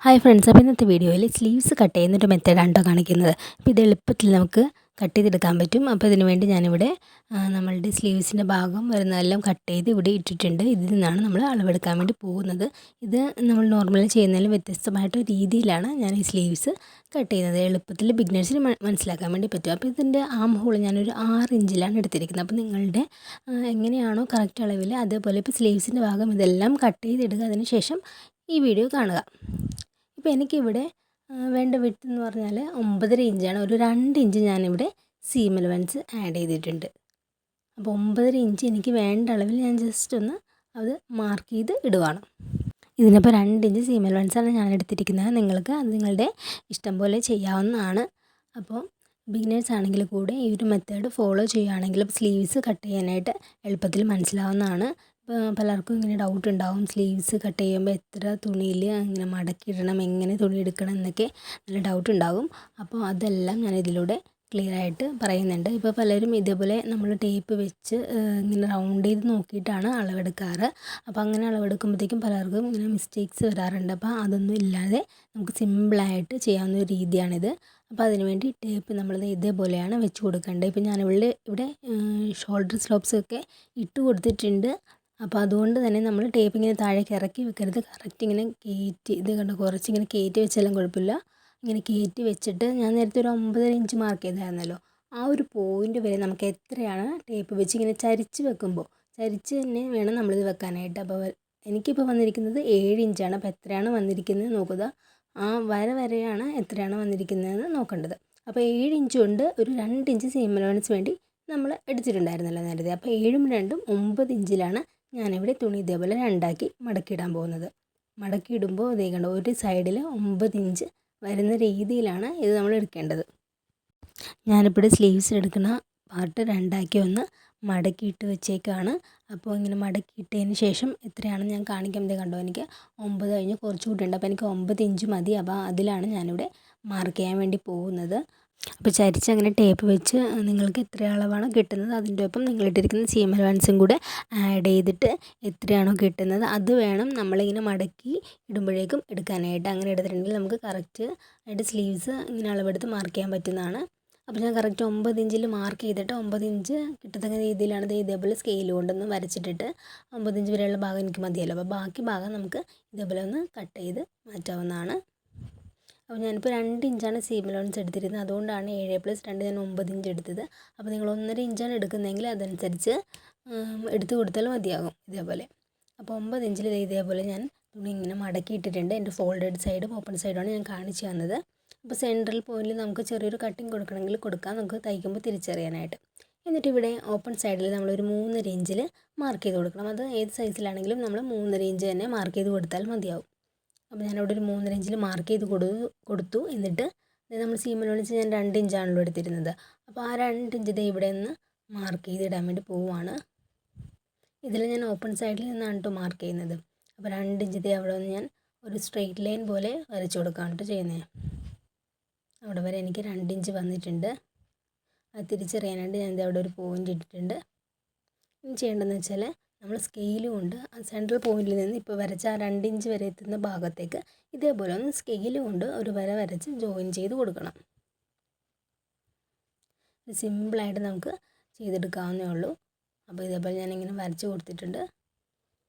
Hi friends, അപ്പോൾ ഇന്നത്തെ വീഡിയോയിൽ സ്ലീവ്സ് കട്ട് ചെയ്യുന്നൊരു മെത്തേഡാണ് കേട്ടോ കാണിക്കുന്നത്. അപ്പോൾ ഇത് എളുപ്പത്തിൽ നമുക്ക് കട്ട് ചെയ്തെടുക്കാൻ പറ്റും. അപ്പോൾ ഇതിന് വേണ്ടി ഞാനിവിടെ നമ്മളുടെ സ്ലീവ്സിൻ്റെ ഭാഗം വരുന്നതെല്ലാം കട്ട് ചെയ്ത് ഇവിടെ ഇട്ടിട്ടുണ്ട്. ഇതിൽ നിന്നാണ് നമ്മൾ അളവെടുക്കാൻ വേണ്ടി പോകുന്നത്. ഇത് നമ്മൾ നോർമലി ചെയ്യുന്നതിൽ വ്യത്യസ്തമായിട്ട് രീതിയിലാണ് ഞാൻ ഈ സ്ലീവ്സ് കട്ട് ചെയ്യുന്നത്. എളുപ്പത്തിൽ ബിഗിനേഴ്സിന് മനസ്സിലാക്കാൻ വേണ്ടി പറ്റും. അപ്പോൾ ഇതിൻ്റെ ആം ഹോൾ ഞാനൊരു 6 ഇഞ്ചിലാണ് എടുത്തിരിക്കുന്നത്. അപ്പോൾ നിങ്ങളുടെ എങ്ങനെയാണോ കറക്റ്റ് അളവിൽ അതേപോലെ ഇപ്പോൾ സ്ലീവ്സിൻ്റെ ഭാഗം ഇതെല്ലാം കട്ട് ചെയ്തിടുക. അതിന് ശേഷം ഈ വീഡിയോ കാണുക. ഇപ്പോൾ എനിക്കിവിടെ വേണ്ട വിഡ്ത്ത് എന്ന് പറഞ്ഞാൽ 9.5 ഇഞ്ചാണ്. ഒരു 2 ഇഞ്ച് ഞാനിവിടെ സീം അലവൻസ് ആഡ് ചെയ്തിട്ടുണ്ട്. അപ്പോൾ 9.5 ഇഞ്ച് എനിക്ക് വേണ്ട അളവിൽ ഞാൻ ജസ്റ്റ് ഒന്ന് അത് മാർക്ക് ചെയ്ത് ഇടുവാണ്. ഇതിനിപ്പോൾ 2 ഇഞ്ച് സീം അലവൻസാണ് ഞാൻ എടുത്തിരിക്കുന്നത്. നിങ്ങൾക്ക് അത് നിങ്ങളുടെ ഇഷ്ടം പോലെ ചെയ്യാവുന്നതാണ്. അപ്പോൾ ബിഗിനേഴ്സ് ആണെങ്കിൽ കൂടെ ഈ ഒരു മെത്തേഡ് ഫോളോ ചെയ്യുകയാണെങ്കിൽ സ്ലീവ്സ് കട്ട് ചെയ്യാനായിട്ട് എളുപ്പത്തിൽ മനസ്സിലാവുന്നതാണ്. പലർക്കും ഇങ്ങനെ ഡൗട്ട് ഉണ്ടാവും, സ്ലീവ്സ് കട്ട് ചെയ്യുമ്പോൾ എത്ര തുണിയിൽ ഇങ്ങനെ മടക്കിയിടണം, എങ്ങനെ തുണി എടുക്കണം എന്നൊക്കെ നല്ല ഡൗട്ട് ഉണ്ടാകും. അപ്പോൾ അതെല്ലാം ഞാൻ ഇതിലൂടെ ക്ലിയർ ആയിട്ട് പറയുന്നുണ്ട്. ഇപ്പോൾ പലരും ഇതേപോലെ നമ്മൾ ടേപ്പ് വെച്ച് ഇങ്ങനെ റൗണ്ട് ചെയ്ത് നോക്കിയിട്ടാണ് അളവെടുക്കാറ്. അപ്പോൾ അങ്ങനെ അളവെടുക്കുമ്പോഴത്തേക്കും പലർക്കും ഇങ്ങനെ മിസ്റ്റേക്സ് വരാറുണ്ട്. അപ്പോൾ അതൊന്നും ഇല്ലാതെ നമുക്ക് സിമ്പിളായിട്ട് ചെയ്യാവുന്ന ഒരു രീതിയാണിത്. അപ്പോൾ അതിനുവേണ്ടി ടേപ്പ് നമ്മൾ ഇതേപോലെയാണ് വെച്ച് കൊടുക്കേണ്ടത്. ഇപ്പോൾ ഇവിടെ ഷോൾഡർ സ്ലോപ്സ് ഒക്കെ ഇട്ട് കൊടുത്തിട്ടുണ്ട്. അപ്പോൾ അതുകൊണ്ട് തന്നെ നമ്മൾ ടേപ്പ് ഇങ്ങനെ താഴേക്ക് ഇറക്കി വെക്കരുത്. കറക്റ്റ് ഇങ്ങനെ കയറ്റി, ഇത് കണ്ടോ, കുറച്ചിങ്ങനെ കയറ്റി വെച്ചാലും കുഴപ്പമില്ല. ഇങ്ങനെ കയറ്റി വെച്ചിട്ട് ഞാൻ നേരത്തെ ഒരു 9.5 ഇഞ്ച് മാർക്ക് ചെയ്തായിരുന്നല്ലോ, ആ ഒരു പോയിൻ്റ് വരെ നമുക്ക് എത്രയാണ് ടേപ്പ് വെച്ച് ഇങ്ങനെ ചരിച്ച് വെക്കുമ്പോൾ ചരിച്ച് തന്നെ വേണം നമ്മളിത് വെക്കാനായിട്ട്. അപ്പോൾ എനിക്കിപ്പോൾ വന്നിരിക്കുന്നത് 7 ഇഞ്ചാണ്. അപ്പോൾ എത്രയാണ് വന്നിരിക്കുന്നത് നോക്കുക. ആ വരെയാണ് എത്രയാണ് വന്നിരിക്കുന്നതെന്ന് നോക്കേണ്ടത്. അപ്പോൾ 7 ഇഞ്ച് കൊണ്ട് ഒരു 2 ഇഞ്ച് സീം അലവൻസ് വേണ്ടി നമ്മൾ എടുത്തിട്ടുണ്ടായിരുന്നല്ലോ നേരത്തെ. അപ്പോൾ 7ഉം 2ഉം 9 ഇഞ്ചിലാണ് ഞാനിവിടെ തുണി ഇതേപോലെ രണ്ടാക്കി മടക്കിയിടാൻ പോകുന്നത്. മടക്കിയിടുമ്പോൾ ഇതേ കണ്ടോ, ഒരു സൈഡിൽ 9 ഇഞ്ച് വരുന്ന രീതിയിലാണ് ഇത് നമ്മൾ എടുക്കേണ്ടത്. ഞാനിപ്പോൾ സ്ലീവ്സ് എടുക്കുന്ന പാർട്ട് രണ്ടാക്കി ഒന്ന് മടക്കിയിട്ട് വെച്ചേക്കാണ്. അപ്പോൾ ഇങ്ങനെ മടക്കിയിട്ടതിന് ശേഷം എത്രയാണെന്ന് ഞാൻ കാണിക്കുന്നത് കണ്ടോ, എനിക്ക് 9 കഴിഞ്ഞ് കുറച്ച് കൂട്ടുണ്ട്. അപ്പോൾ എനിക്ക് 9 ഇഞ്ച് മതി. അപ്പോൾ അതിലാണ് ഞാനിവിടെ മാർക്ക് ചെയ്യാൻ വേണ്ടി പോകുന്നത്. അപ്പോൾ ചരിച്ച് അങ്ങനെ ടേപ്പ് വെച്ച് നിങ്ങൾക്ക് എത്ര അളവാണോ കിട്ടുന്നത് അതിൻ്റെ ഒപ്പം നിങ്ങളിട്ടിരിക്കുന്ന സീം അലവൻസും കൂടെ ആഡ് ചെയ്തിട്ട് എത്രയാണോ കിട്ടുന്നത് അത് വേണം നമ്മളിങ്ങനെ മടക്കി ഇടുമ്പോഴേക്കും എടുക്കാനായിട്ട്. അങ്ങനെ എടുത്തിട്ടുണ്ടെങ്കിൽ നമുക്ക് കറക്റ്റ് ആയിട്ട് സ്ലീവ്സ് ഇങ്ങനെ അളവെടുത്ത് മാർക്ക് ചെയ്യാൻ പറ്റുന്നതാണ്. അപ്പോൾ ഞാൻ കറക്റ്റ് 9 ഇഞ്ചിൽ മാർക്ക് ചെയ്തിട്ട് 9 ഇഞ്ച് കിട്ടത്തക്ക രീതിയിലാണ് ഇതേപോലെ സ്കെയിൽ കൊണ്ടൊന്ന് വരച്ചിട്ടിട്ട് 9 ഇഞ്ച് വരെയുള്ള ഭാഗം എനിക്ക് മതിയല്ലോ. അപ്പോൾ ബാക്കി ഭാഗം നമുക്ക് ഇതേപോലെ ഒന്ന് കട്ട് ചെയ്ത് മാറ്റാവുന്നതാണ്. അപ്പോൾ ഞാനിപ്പോൾ 2 ഇഞ്ചാണ് സീം അലവൻസ് എടുത്തിരുന്നത്. അതുകൊണ്ടാണ് 7+2 ഞാൻ 9 ഇഞ്ച് എടുത്തത്. അപ്പോൾ നിങ്ങൾ 1.5 ഇഞ്ചാണ് എടുക്കുന്നതെങ്കിൽ അതനുസരിച്ച് എടുത്ത് കൊടുത്താൽ മതിയാകും ഇതേപോലെ. അപ്പോൾ 9 ഇഞ്ചിൽ ഇതേപോലെ ഞാൻ തുണി ഇങ്ങനെ മടക്കിയിട്ടിട്ടുണ്ട്. എൻ്റെ ഫോൾഡഡ് സൈഡും ഓപ്പൺ സൈഡുമാണ് ഞാൻ കാണിച്ചു തന്നത്. അപ്പോൾ സെൻട്രൽ പോയിന്റിൽ നമുക്ക് ചെറിയൊരു കട്ടിങ് കൊടുക്കണമെങ്കിൽ കൊടുക്കാം, നമുക്ക് തയ്ക്കുമ്പോൾ തിരിച്ചറിയാനായിട്ട്. എന്നിട്ട് ഇവിടെ ഓപ്പൺ സൈഡിൽ നമ്മളൊരു 3.5 ഇഞ്ചിൽ മാർക്ക് ചെയ്ത് കൊടുക്കണം. അത് ഏത് സൈസിലാണെങ്കിലും നമ്മൾ 3.5 ഇഞ്ച് തന്നെ മാർക്ക് ചെയ്ത് കൊടുത്താൽ മതിയാവും. അപ്പോൾ ഞാനിവിടെ ഒരു 3.5 ഇഞ്ചിൽ മാർക്ക് ചെയ്ത് കൊടുത്തു. എന്നിട്ട് നമ്മൾ സീം അലവൻസ് ഞാൻ 2 ഇഞ്ചാണല്ലോ എടുത്തിരുന്നത്. അപ്പോൾ ആ 2 ഇഞ്ച് ഇവിടെ നിന്ന് മാർക്ക് ചെയ്തിടാൻ വേണ്ടി പോവുകയാണ്. ഇതിൽ ഞാൻ ഓപ്പൺ സൈഡിൽ നിന്നാണ് കേട്ടോ മാർക്ക് ചെയ്യുന്നത്. അപ്പോൾ 2 ഇഞ്ച് അവിടെ നിന്ന് ഞാൻ ഒരു സ്ട്രെയിറ്റ് ലൈൻ പോലെ വരച്ചു കൊടുക്കുകയാണ് കേട്ടോ ചെയ്യുന്നത്. അവിടെ വരെ എനിക്ക് 2 ഇഞ്ച് വന്നിട്ടുണ്ട്. അത് തിരിച്ചറിയാനായിട്ട് ഞാൻ അവിടെ ഒരു പോയിൻ്റ് ഇട്ടിട്ടുണ്ട്. ഇനി ചെയ്യേണ്ടതെന്ന് വെച്ചാൽ നമ്മൾ സ്കെയിൽ കൊണ്ട് ആ സെൻട്രൽ പോയിന്റിൽ നിന്ന് ഇപ്പോൾ വരച്ച ആ 2 ഇഞ്ച് വരെ എത്തുന്ന ഭാഗത്തേക്ക് ഇതേപോലെ ഒന്ന് സ്കെയിൽ കൊണ്ട് ഒരു വര വരച്ച് ജോയിൻ ചെയ്ത് കൊടുക്കണം. സിമ്പിളായിട്ട് നമുക്ക് ചെയ്തെടുക്കാവുന്നേ ഉള്ളൂ. അപ്പോൾ ഇതേപോലെ ഞാനിങ്ങനെ വരച്ച് കൊടുത്തിട്ടുണ്ട്.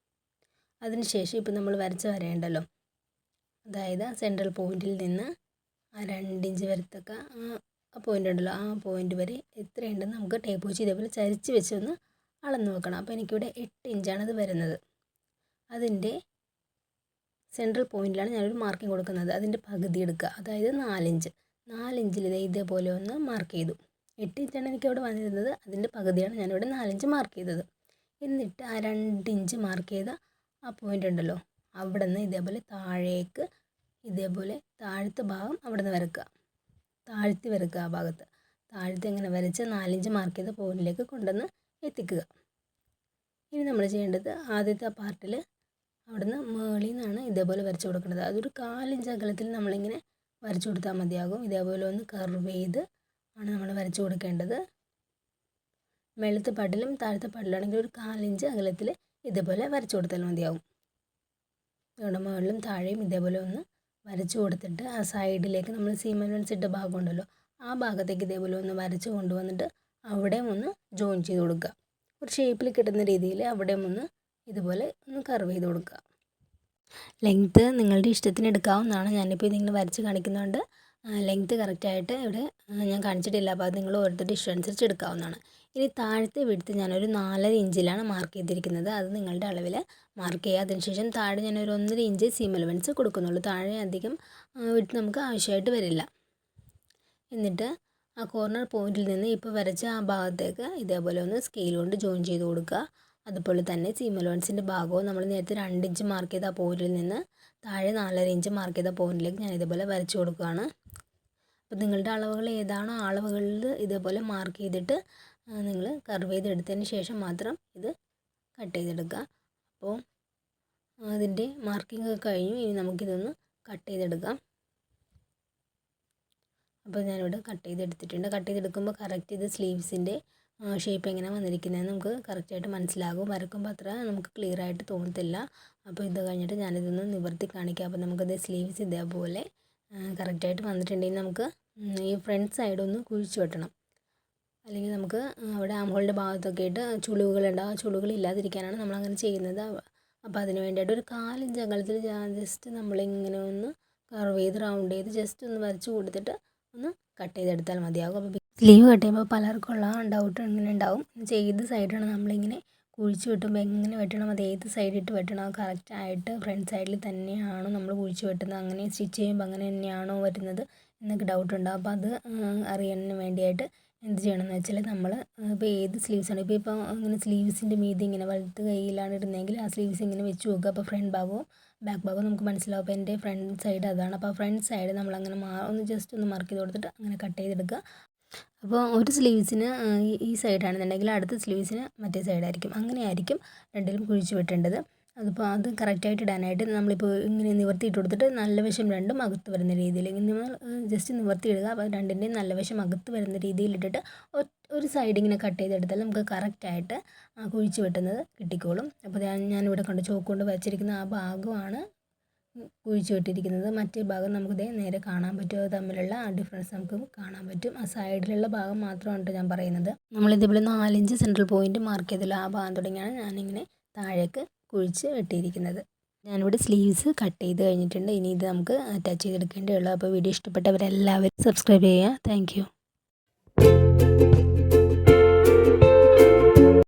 അതിനുശേഷം ഇപ്പോൾ നമ്മൾ വരച്ച് വരേണ്ടല്ലോ, അതായത് സെൻട്രൽ പോയിന്റിൽ നിന്ന് ആ 2 ഇഞ്ച് വരത്തക്ക ആ പോയിൻ്റ് ഉണ്ടല്ലോ, ആ പോയിൻ്റ് വരെ എത്രയുണ്ടെന്ന് നമുക്ക് ടേപ്പ് വെച്ച് ഇതേപോലെ ചരിച്ച് വെച്ച് ഒന്ന് അളന്ന് നോക്കണം. അപ്പോൾ എനിക്കിവിടെ 8 ഇഞ്ചാണ് ഇത് വരുന്നത്. അതിൻ്റെ സെൻട്രൽ പോയിന്റിലാണ് ഞാനൊരു മാർക്കിംഗ് കൊടുക്കുന്നത്. അതിൻ്റെ പകുതി എടുക്കുക, അതായത് 4 ഇഞ്ച്. 4 ഇഞ്ചിൽ ഇതേപോലെ ഒന്ന് മാർക്ക് ചെയ്തു. 8 ഇഞ്ചാണ് എനിക്കവിടെ വന്നിരുന്നത്, അതിൻ്റെ പകുതിയാണ് ഞാനിവിടെ 4 ഇഞ്ച് മാർക്ക് ചെയ്തത്. എന്നിട്ട് ആ 2 ഇഞ്ച് മാർക്ക് ചെയ്ത ആ പോയിൻ്റ് ഉണ്ടല്ലോ, അവിടെ നിന്ന് ഇതേപോലെ താഴേക്ക് ഇതേപോലെ താഴത്തെ ഭാഗം അവിടെ നിന്ന് വരക്കുക, താഴ്ത്തി വരക്കുക. ആ ഭാഗത്ത് താഴ്ത്തി ഇങ്ങനെ വരച്ച് 4 ഇഞ്ച് മാർക്ക് ചെയ്ത പോയിന്റിലേക്ക് കൊണ്ടുവന്ന് എത്തിക്കുക. ഇനി നമ്മൾ ചെയ്യേണ്ടത് ആദ്യത്തെ ആ പാർട്ടിൽ അവിടുന്ന് മുകളിൽ നിന്നാണ് ഇതേപോലെ വരച്ച് കൊടുക്കേണ്ടത്. അതൊരു 1/4 ഇഞ്ച് അകലത്തിൽ നമ്മളിങ്ങനെ വരച്ച് കൊടുത്താൽ മതിയാകും. ഇതേപോലെ ഒന്ന് കർവ് ചെയ്ത് ആണ് നമ്മൾ വരച്ച് കൊടുക്കേണ്ടത്. മേളത്തെ പാട്ടിലും താഴത്തെ പാട്ടിലാണെങ്കിൽ ഒരു 1/4 ഇഞ്ച് അകലത്തിൽ ഇതേപോലെ വരച്ച് കൊടുത്താൽ മതിയാകും. ഇവിടെ മുകളിലും താഴെയും ഇതേപോലെ ഒന്ന് വരച്ച് കൊടുത്തിട്ട് ആ സൈഡിലേക്ക് നമ്മൾ സീം അലവൻസ് ഇട്ട ഭാഗം ഉണ്ടല്ലോ ആ ഭാഗത്തേക്ക് ഇതേപോലെ ഒന്ന് വരച്ച് കൊണ്ടുവന്നിട്ട് അവിടെയും ഒന്ന് ജോയിൻ ചെയ്ത് കൊടുക്കുക. ഒരു ഷേപ്പിൽ കിട്ടുന്ന രീതിയിൽ അവിടെയും ഒന്ന് ഇതുപോലെ ഒന്ന് കർവ് ചെയ്ത് കൊടുക്കുക. ലെങ്ത്ത് നിങ്ങളുടെ ഇഷ്ടത്തിന് എടുക്കാവുന്നതാണ്. ഞാനിപ്പോൾ ഇതിങ്ങനെ വരച്ച് കാണിക്കുന്നതുകൊണ്ട് ലെങ്ത്ത് കറക്റ്റായിട്ട് ഇവിടെ ഞാൻ കാണിച്ചിട്ടില്ല. അപ്പോൾ അത് നിങ്ങൾ ഓരോരുത്തരുടെ ഇഷ്ടം അനുസരിച്ച് എടുക്കാവുന്നതാണ്. ഇനി താഴത്തെ വിഡ്ത്ത് ഞാനൊരു 4.5 ഇഞ്ചിലാണ് മാർക്ക് ചെയ്തിരിക്കുന്നത്. അത് നിങ്ങളുടെ അളവിൽ മാർക്ക് ചെയ്യുക. അതിനുശേഷം താഴെ ഞാനൊരു 1.5 ഇഞ്ച് സീം അലവൻസ് കൊടുക്കുന്നുള്ളൂ. താഴെ അധികം വിഡ്ത്ത് നമുക്ക് ആവശ്യമായിട്ട് വരില്ല. എന്നിട്ട് ആ കോർണർ പോയിന്റിൽ നിന്ന് ഇപ്പോൾ വരച്ച ആ ഭാഗത്തേക്ക് ഇതേപോലെ ഒന്ന് സ്കെയിൽ കൊണ്ട് ജോയിൻ ചെയ്ത് കൊടുക്കുക. അതുപോലെ തന്നെ സീം അലവൻസിൻ്റെ ഭാഗവും നമ്മൾ നേരത്തെ 2 ഇഞ്ച് മാർക്ക് ചെയ്ത ആ പോയിന്റിൽ നിന്ന് താഴെ 4.5 ഇഞ്ച് മാർക്ക് ചെയ്ത പോയിന്റിലേക്ക് ഞാൻ ഇതേപോലെ വരച്ച് കൊടുക്കുകയാണ്. അപ്പോൾ നിങ്ങളുടെ അളവുകൾ ഏതാണോ ആ അളവുകളിൽ ഇതേപോലെ മാർക്ക് ചെയ്തിട്ട് നിങ്ങൾ കർവ് ചെയ്തെടുത്തതിന് ശേഷം മാത്രം ഇത് കട്ട് ചെയ്തെടുക്കുക. അപ്പോൾ അതിൻ്റെ മാർക്കിംഗ് ഒക്കെ കഴിഞ്ഞു. ഇനി നമുക്കിതൊന്ന് കട്ട് ചെയ്തെടുക്കാം. അപ്പോൾ ഞാനിവിടെ കട്ട് ചെയ്തെടുത്തിട്ടുണ്ട്. കട്ട് ചെയ്തെടുക്കുമ്പോൾ കറക്റ്റ് ഇത് സ്ലീവ്സിൻ്റെ ഷേപ്പ് എങ്ങനെ വന്നിരിക്കുന്നതെന്ന് നമുക്ക് കറക്റ്റായിട്ട് മനസ്സിലാകും. വരക്കുമ്പോൾ അത്ര നമുക്ക് ക്ലിയർ ആയിട്ട് തോന്നത്തില്ല. അപ്പോൾ ഇത് കഴിഞ്ഞിട്ട് ഞാനിതൊന്ന് നിവർത്തി കാണിക്കാം. അപ്പോൾ നമുക്കത് സ്ലീവ്സ് ഇതേപോലെ കറക്റ്റായിട്ട് വന്നിട്ടുണ്ടെങ്കിൽ നമുക്ക് ഈ ഫ്രണ്ട് സൈഡ് ഒന്ന് കുഴിച്ച് വെട്ടണം. അല്ലെങ്കിൽ നമുക്ക് അവിടെ ആം ഹോളിൻ്റെ ഭാഗത്തൊക്കെ ആയിട്ട് ചുളിവുകളുണ്ടാവും. ആ ചുളിവുകൾ ഇല്ലാതിരിക്കാനാണ് നമ്മളങ്ങനെ ചെയ്യുന്നത്. അപ്പോൾ അതിന് വേണ്ടിയിട്ട് ഒരു 1/4 ഇഞ്ച് അകലത്തിൽ ജസ്റ്റ് നമ്മളിങ്ങനെ ഒന്ന് കർവ് ചെയ്ത് റൗണ്ട് ചെയ്ത് ജസ്റ്റ് ഒന്ന് വരച്ച് കൊടുത്തിട്ട് ഒന്ന് കട്ട് ചെയ്തെടുത്താൽ മതിയാകും. അപ്പോൾ സ്ലീവ് കട്ട് ചെയ്യുമ്പോൾ പലർക്കുള്ള ഡൗട്ട് ഇങ്ങനെ ഉണ്ടാവും, ഏത് സൈഡാണ് നമ്മളിങ്ങനെ കുഴിച്ച് വെട്ടുമ്പോൾ എങ്ങനെ വെട്ടണം, അത് ഏത് സൈഡിട്ട് വെട്ടണം, കറക്റ്റായിട്ട് ഫ്രണ്ട് സൈഡിൽ തന്നെയാണോ നമ്മൾ കുഴിച്ച് വെട്ടുന്നത്, അങ്ങനെ സ്റ്റിച്ച് ചെയ്യുമ്പോൾ അങ്ങനെ തന്നെയാണോ വരുന്നത് എന്നൊക്കെ ഡൗട്ട് ഉണ്ടാവും. അപ്പോൾ അത് അറിയാൻ വേണ്ടിയിട്ട് എന്ത് ചെയ്യണമെന്ന് വെച്ചാൽ നമ്മൾ ഇപ്പോൾ ഏത് സ്ലീവ്സാണ് ഇപ്പോൾ അങ്ങനെ സ്ലീവ്സിൻ്റെ മീതെ ഇങ്ങനെ വലത്ത് കൈയിലാണ് ഇടുന്നതെങ്കിൽ ആ സ്ലീവ്സ് ഇങ്ങനെ വെച്ച് നോക്കുക. അപ്പോൾ ഫ്രണ്ട് ഭാഗവും ബാക്ക് ഭാഗവും നമുക്ക് മനസ്സിലാവും. അപ്പോൾ എൻ്റെ ഫ്രണ്ട് സൈഡ് അതാണ്. അപ്പോൾ ഫ്രണ്ട് സൈഡ് നമ്മളങ്ങനെ ഒന്ന് ജസ്റ്റ് ഒന്ന് മാർക്ക് ചെയ്ത് കൊടുത്തിട്ട് അങ്ങനെ കട്ട് ചെയ്തെടുക്കുക. അപ്പോൾ ഒരു സ്ലീവ്സിന് ഈ സൈഡാണെന്നുണ്ടെങ്കിൽ അടുത്ത സ്ലീവ്സിന് മറ്റേ സൈഡായിരിക്കും. അങ്ങനെയായിരിക്കും രണ്ടിലും കുഴിച്ച് വെട്ടേണ്ടത്. അതിപ്പോൾ അത് കറക്റ്റായിട്ട് ഇടാനായിട്ട് നമ്മളിപ്പോൾ ഇങ്ങനെ നിവർത്തിയിട്ട് കൊടുത്തിട്ട് നല്ല വശം രണ്ടും അകത്ത് വരുന്ന രീതിയിൽ ഇങ്ങനെ ജസ്റ്റ് നിവർത്തി ഇടുക. അപ്പോൾ രണ്ടിൻ്റെയും നല്ല വശം അകത്ത് വരുന്ന രീതിയിലിട്ടിട്ട് ഒരു സൈഡ് ഇങ്ങനെ കട്ട് ചെയ്തെടുത്താൽ നമുക്ക് കറക്റ്റായിട്ട് കുഴിച്ച് വെട്ടുന്നത് കിട്ടിക്കോളും. അപ്പോൾ ഞാനിവിടെ കൊണ്ട് ചോക്ക് കൊണ്ട് വരച്ചിരിക്കുന്ന ആ ഭാഗമാണ് കുഴിച്ച് വെട്ടിയിരിക്കുന്നത്. മറ്റേ ഭാഗം നമുക്കിതേ നേരെ കാണാൻ പറ്റും. അത് തമ്മിലുള്ള ആ ഡിഫറൻസ് നമുക്ക് കാണാൻ പറ്റും. ആ സൈഡിലുള്ള ഭാഗം മാത്രമാണ് ഞാൻ പറയുന്നത്. നമ്മളിതേപോലെ 4 ഇഞ്ച് സെൻട്രൽ പോയിന്റ് മാർക്ക് ചെയ്തല്ലോ, ആ ഭാഗം തുടങ്ങിയാണ് ഞാനിങ്ങനെ താഴേക്ക് കുഴിച്ച് വെട്ടിയിരിക്കുന്നത്. ഞാനിവിടെ സ്ലീവ്സ് കട്ട് ചെയ്ത് കഴിഞ്ഞിട്ടുണ്ട്. ഇനി ഇത് നമുക്ക് അറ്റാച്ച് ചെയ്തെടുക്കേണ്ടേ ഉള്ളൂ. അപ്പോൾ വീഡിയോ ഇഷ്ടപ്പെട്ടവരെല്ലാവരും സബ്സ്ക്രൈബ് ചെയ്യുക. Thank you.